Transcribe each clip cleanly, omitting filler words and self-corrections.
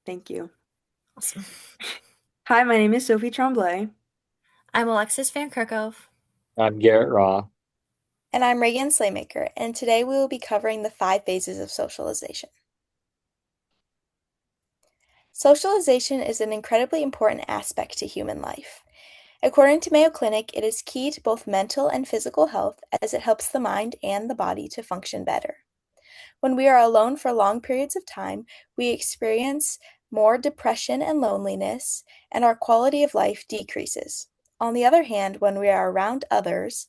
Thank you. Awesome. Hi, my name is Sophie Tremblay. I'm Alexis Van Kerkhove. I'm Garrett Raw. And I'm Reagan Slaymaker, and today we will be covering the 5 phases of socialization. Socialization is an incredibly important aspect to human life. According to Mayo Clinic, it is key to both mental and physical health as it helps the mind and the body to function better. When we are alone for long periods of time, we experience more depression and loneliness, and our quality of life decreases. On the other hand, when we are around others,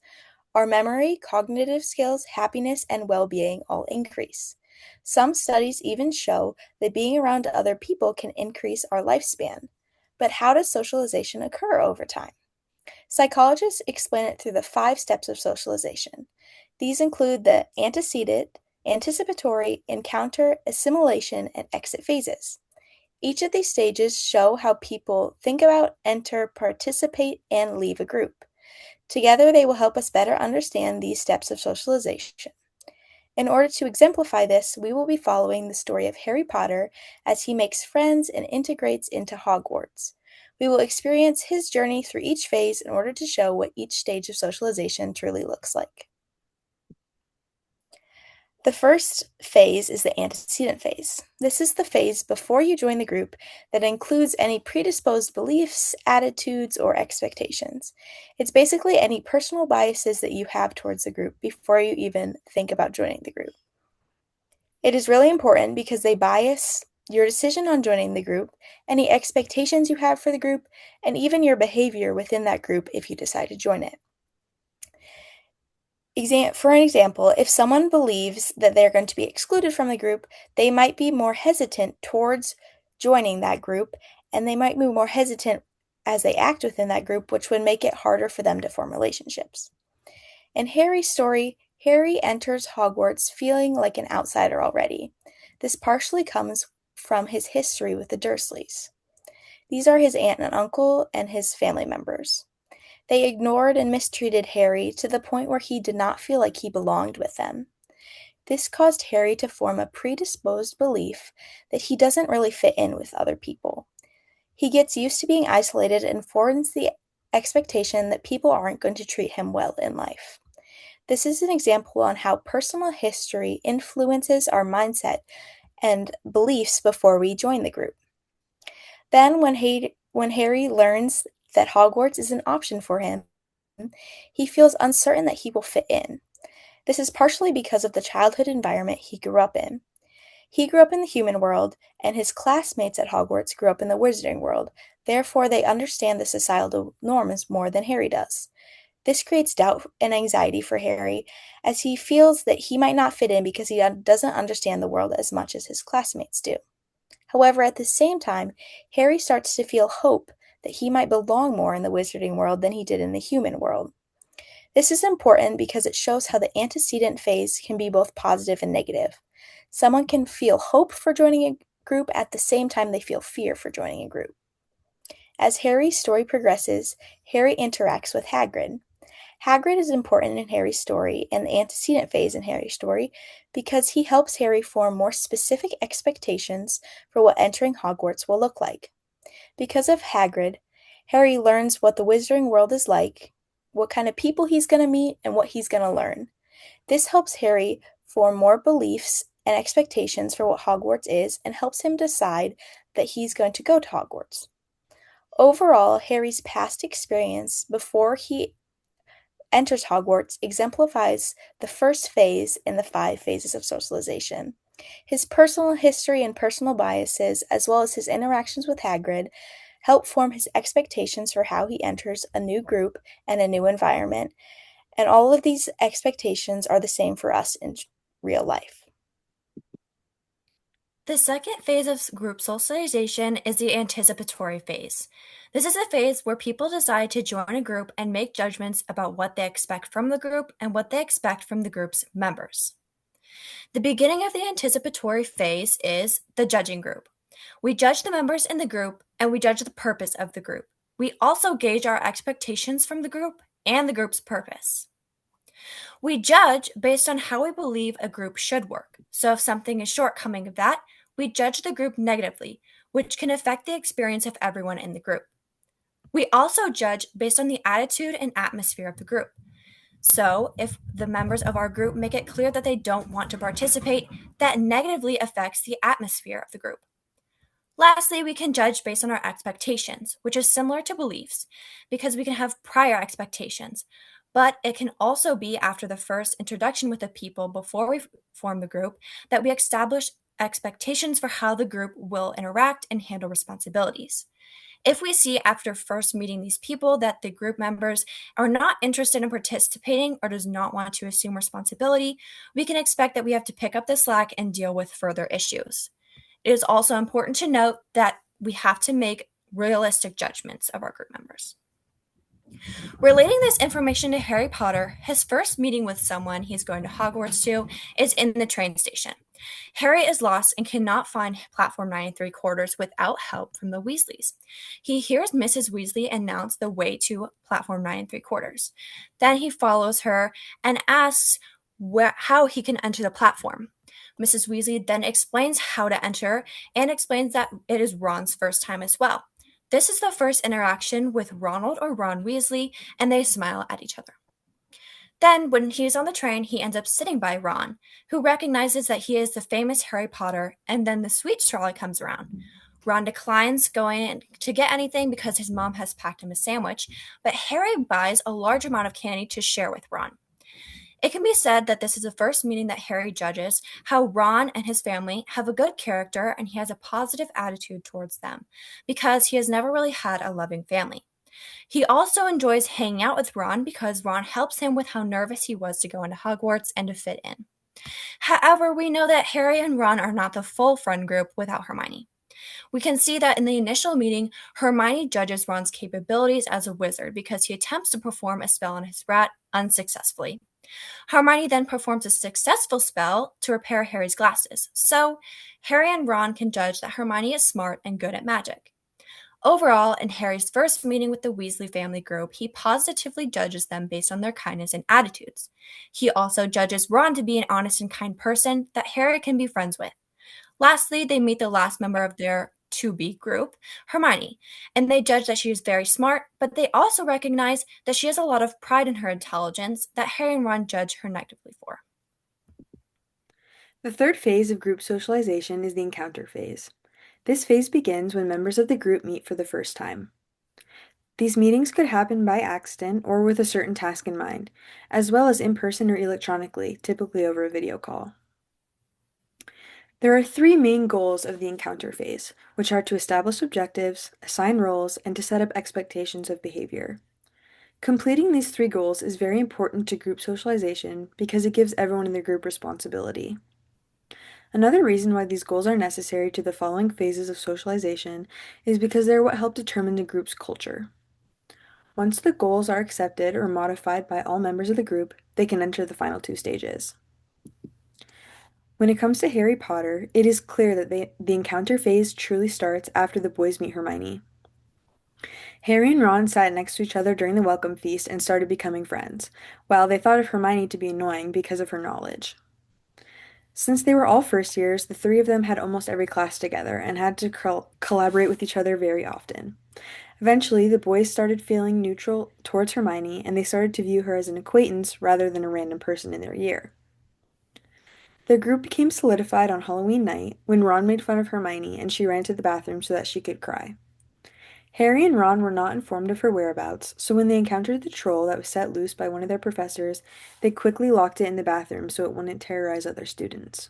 our memory, cognitive skills, happiness, and well being all increase. Some studies even show that being around other people can increase our lifespan. But how does socialization occur over time? Psychologists explain it through the 5 steps of socialization. These include the antecedent, anticipatory, encounter, assimilation, and exit phases. Each of these stages show how people think about, enter, participate, and leave a group. Together, they will help us better understand these steps of socialization. In order to exemplify this, we will be following the story of Harry Potter as he makes friends and integrates into Hogwarts. We will experience his journey through each phase in order to show what each stage of socialization truly looks like. The first phase is the antecedent phase. This is the phase before you join the group that includes any predisposed beliefs, attitudes, or expectations. It's basically any personal biases that you have towards the group before you even think about joining the group. It is really important because they bias your decision on joining the group, any expectations you have for the group, and even your behavior within that group if you decide to join it. For an example, if someone believes that they're going to be excluded from the group, they might be more hesitant towards joining that group, and they might be more hesitant as they act within that group, which would make it harder for them to form relationships. In Harry's story, Harry enters Hogwarts feeling like an outsider already. This partially comes from his history with the Dursleys. These are his aunt and uncle and his family members. They ignored and mistreated Harry to the point where he did not feel like he belonged with them. This caused Harry to form a predisposed belief that he doesn't really fit in with other people. He gets used to being isolated and forms the expectation that people aren't going to treat him well in life. This is an example on how personal history influences our mindset and beliefs before we join the group. Then, when Harry learns that Hogwarts is an option for him, he feels uncertain that he will fit in. This is partially because of the childhood environment he grew up in. He grew up in the human world, and his classmates at Hogwarts grew up in the wizarding world. Therefore, they understand the societal norms more than Harry does. This creates doubt and anxiety for Harry, as he feels that he might not fit in because he doesn't understand the world as much as his classmates do. However, at the same time, Harry starts to feel hope that he might belong more in the wizarding world than he did in the human world. This is important because it shows how the antecedent phase can be both positive and negative. Someone can feel hope for joining a group at the same time they feel fear for joining a group. As Harry's story progresses, Harry interacts with Hagrid. Hagrid is important in Harry's story and the antecedent phase in Harry's story because he helps Harry form more specific expectations for what entering Hogwarts will look like. Because of Hagrid, Harry learns what the wizarding world is like, what kind of people he's going to meet, and what he's going to learn. This helps Harry form more beliefs and expectations for what Hogwarts is and helps him decide that he's going to go to Hogwarts. Overall, Harry's past experience before he enters Hogwarts exemplifies the first phase in the 5 phases of socialization. His personal history and personal biases, as well as his interactions with Hagrid, help form his expectations for how he enters a new group and a new environment, and all of these expectations are the same for us in real life. The second phase of group socialization is the anticipatory phase. This is a phase where people decide to join a group and make judgments about what they expect from the group and what they expect from the group's members. The beginning of the anticipatory phase is the judging group. We judge the members in the group and we judge the purpose of the group. We also gauge our expectations from the group and the group's purpose. We judge based on how we believe a group should work. So if something is shortcoming of that, we judge the group negatively, which can affect the experience of everyone in the group. We also judge based on the attitude and atmosphere of the group. So, if the members of our group make it clear that they don't want to participate, that negatively affects the atmosphere of the group. Lastly, we can judge based on our expectations, which is similar to beliefs, because we can have prior expectations, but it can also be after the first introduction with the people before we form the group that we establish expectations for how the group will interact and handle responsibilities. If we see after first meeting these people that the group members are not interested in participating or does not want to assume responsibility, we can expect that we have to pick up the slack and deal with further issues. It is also important to note that we have to make realistic judgments of our group members. Relating this information to Harry Potter, his first meeting with someone he's going to Hogwarts to is in the train station. Harry is lost and cannot find platform 9 3/4 without help from the Weasleys. He hears Mrs. Weasley announce the way to platform 9 3/4. Then he follows her and asks how he can enter the platform. Mrs. Weasley then explains how to enter and explains that it is Ron's first time as well. This is the first interaction with Ronald or Ron Weasley, and they smile at each other. Then, when he's on the train, he ends up sitting by Ron, who recognizes that he is the famous Harry Potter, and then the sweets trolley comes around. Ron declines going to get anything because his mom has packed him a sandwich, but Harry buys a large amount of candy to share with Ron. It can be said that this is the first meeting that Harry judges how Ron and his family have a good character and he has a positive attitude towards them, because he has never really had a loving family. He also enjoys hanging out with Ron because Ron helps him with how nervous he was to go into Hogwarts and to fit in. However, we know that Harry and Ron are not the full friend group without Hermione. We can see that in the initial meeting, Hermione judges Ron's capabilities as a wizard because he attempts to perform a spell on his rat unsuccessfully. Hermione then performs a successful spell to repair Harry's glasses, so Harry and Ron can judge that Hermione is smart and good at magic. Overall, in Harry's first meeting with the Weasley family group, he positively judges them based on their kindness and attitudes. He also judges Ron to be an honest and kind person that Harry can be friends with. Lastly, they meet the last member of their to-be group, Hermione, and they judge that she is very smart, but they also recognize that she has a lot of pride in her intelligence that Harry and Ron judge her negatively for. The third phase of group socialization is the encounter phase. This phase begins when members of the group meet for the first time. These meetings could happen by accident or with a certain task in mind, as well as in person or electronically, typically over a video call. There are three main goals of the encounter phase, which are to establish objectives, assign roles, and to set up expectations of behavior. Completing these three goals is very important to group socialization because it gives everyone in the group responsibility. Another reason why these goals are necessary to the following phases of socialization is because they're what help determine the group's culture. Once the goals are accepted or modified by all members of the group, they can enter the final two stages. When it comes to Harry Potter, it is clear that the encounter phase truly starts after the boys meet Hermione. Harry and Ron sat next to each other during the welcome feast and started becoming friends, while they thought of Hermione to be annoying because of her knowledge. Since they were all first years, the three of them had almost every class together and had to collaborate with each other very often. Eventually, the boys started feeling neutral towards Hermione, and they started to view her as an acquaintance rather than a random person in their year. Their group became solidified on Halloween night when Ron made fun of Hermione and she ran to the bathroom so that she could cry. Harry and Ron were not informed of her whereabouts, so when they encountered the troll that was set loose by one of their professors, they quickly locked it in the bathroom so it wouldn't terrorize other students.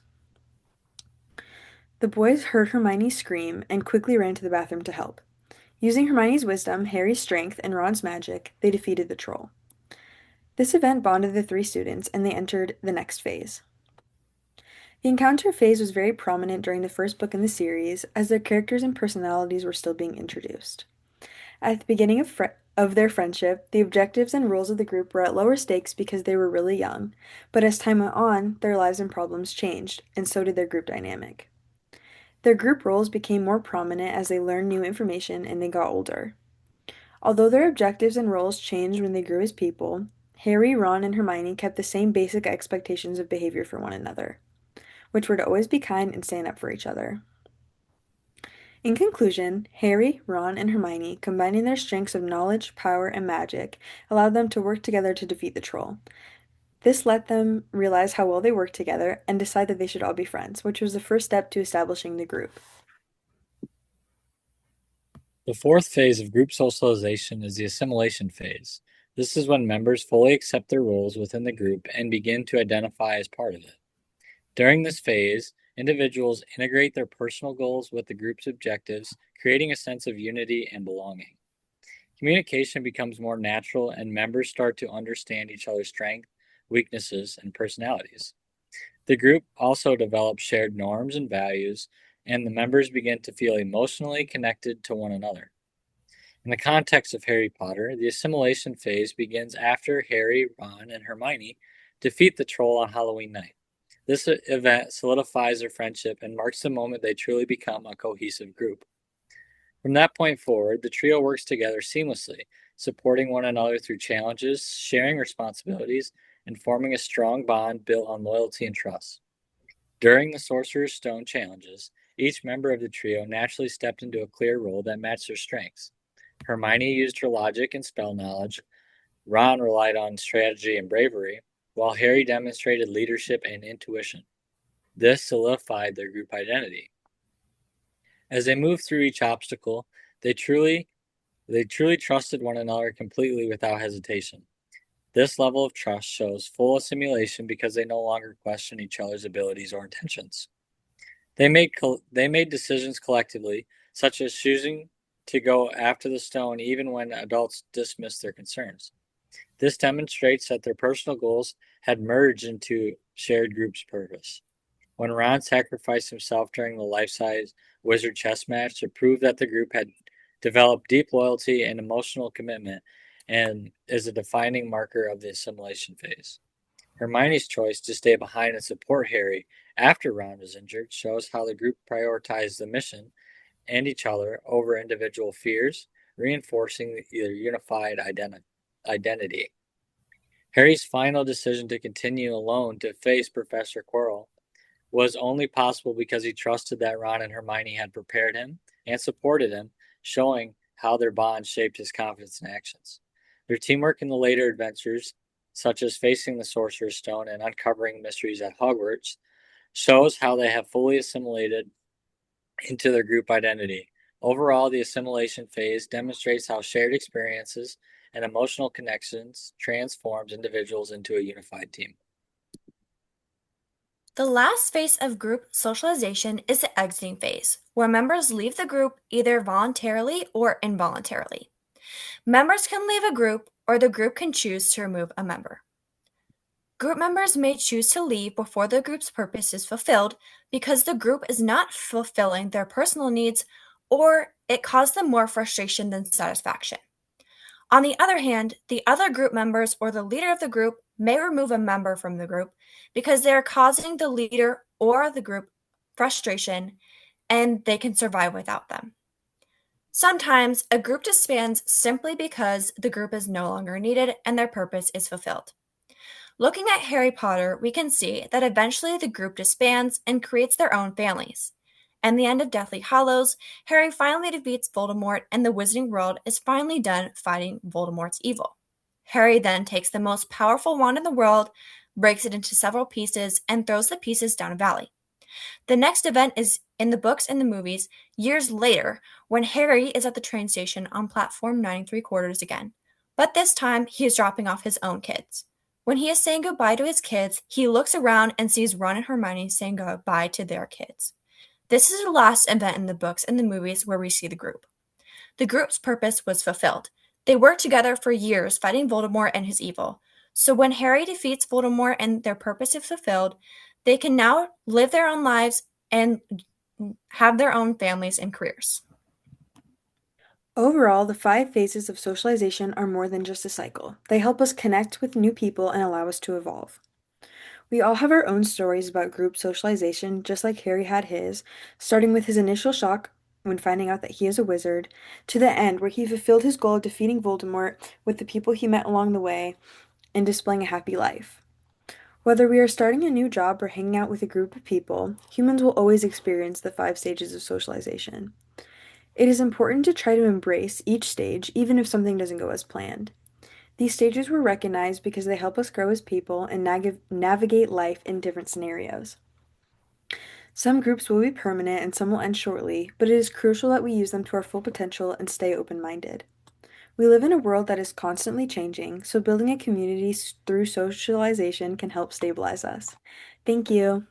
The boys heard Hermione scream and quickly ran to the bathroom to help. Using Hermione's wisdom, Harry's strength, and Ron's magic, they defeated the troll. This event bonded the three students, and they entered the next phase. The encounter phase was very prominent during the first book in the series, as their characters and personalities were still being introduced. At the beginning of their friendship, the objectives and rules of the group were at lower stakes because they were really young, but as time went on, their lives and problems changed, and so did their group dynamic. Their group roles became more prominent as they learned new information and they got older. Although their objectives and roles changed when they grew as people, Harry, Ron, and Hermione kept the same basic expectations of behavior for one another, which were to always be kind and stand up for each other. In conclusion, Harry, Ron, and Hermione, combining their strengths of knowledge, power, and magic, allowed them to work together to defeat the troll. This let them realize how well they worked together and decide that they should all be friends, which was the first step to establishing the group. The fourth phase of group socialization is the assimilation phase. This is when members fully accept their roles within the group and begin to identify as part of it. During this phase, individuals integrate their personal goals with the group's objectives, creating a sense of unity and belonging. Communication becomes more natural and members start to understand each other's strengths, weaknesses, and personalities. The group also develops shared norms and values, and the members begin to feel emotionally connected to one another. In the context of Harry Potter, the assimilation phase begins after Harry, Ron, and Hermione defeat the troll on Halloween night. This event solidifies their friendship and marks the moment they truly become a cohesive group. From that point forward, the trio works together seamlessly, supporting one another through challenges, sharing responsibilities, and forming a strong bond built on loyalty and trust. During the Sorcerer's Stone challenges, each member of the trio naturally stepped into a clear role that matched their strengths. Hermione used her logic and spell knowledge, Ron relied on strategy and bravery, while Harry demonstrated leadership and intuition. This solidified their group identity. As they moved through each obstacle, they truly trusted one another completely without hesitation. This level of trust shows full assimilation because they no longer question each other's abilities or intentions. They made decisions collectively, such as choosing to go after the stone even when adults dismissed their concerns. This demonstrates that their personal goals had merged into shared group's purpose. When Ron sacrificed himself during the life-size wizard chess match to prove that the group had developed deep loyalty and emotional commitment and is a defining marker of the assimilation phase. Hermione's choice to stay behind and support Harry after Ron was injured shows how the group prioritized the mission and each other over individual fears, reinforcing their unified identity. Harry's final decision to continue alone to face Professor Quirrell was only possible because he trusted that Ron and Hermione had prepared him and supported him, showing how their bond shaped his confidence and actions. Their teamwork in the later adventures, such as facing the Sorcerer's Stone and uncovering mysteries at Hogwarts, shows how they have fully assimilated into their group identity. Overall, the assimilation phase demonstrates how shared experiences and emotional connections transforms individuals into a unified team. The last phase of group socialization is the exiting phase, where members leave the group either voluntarily or involuntarily. Members can leave a group, or the group can choose to remove a member. Group members may choose to leave before the group's purpose is fulfilled because the group is not fulfilling their personal needs or it caused them more frustration than satisfaction. On the other hand, the other group members or the leader of the group may remove a member from the group because they are causing the leader or the group frustration and they can survive without them. Sometimes a group disbands simply because the group is no longer needed and their purpose is fulfilled. Looking at Harry Potter, we can see that eventually the group disbands and creates their own families. At the end of Deathly Hallows, Harry finally defeats Voldemort and the Wizarding World is finally done fighting Voldemort's evil. Harry then takes the most powerful wand in the world, breaks it into several pieces, and throws the pieces down a valley. The next event is in the books and the movies years later when Harry is at the train station on platform 9 3/4 again, but this time he is dropping off his own kids. When he is saying goodbye to his kids, he looks around and sees Ron and Hermione saying goodbye to their kids. This is the last event in the books and the movies where we see the group. The group's purpose was fulfilled. They worked together for years fighting Voldemort and his evil. So when Harry defeats Voldemort and their purpose is fulfilled, they can now live their own lives and have their own families and careers. Overall, the 5 phases of socialization are more than just a cycle. They help us connect with new people and allow us to evolve. We all have our own stories about group socialization, just like Harry had his, starting with his initial shock when finding out that he is a wizard, to the end where he fulfilled his goal of defeating Voldemort with the people he met along the way and displaying a happy life. Whether we are starting a new job or hanging out with a group of people, humans will always experience the 5 stages of socialization. It is important to try to embrace each stage, even if something doesn't go as planned. These stages were recognized because they help us grow as people and navigate life in different scenarios. Some groups will be permanent and some will end shortly, but it is crucial that we use them to our full potential and stay open minded. We live in a world that is constantly changing, so building a community through socialization can help stabilize us. Thank you.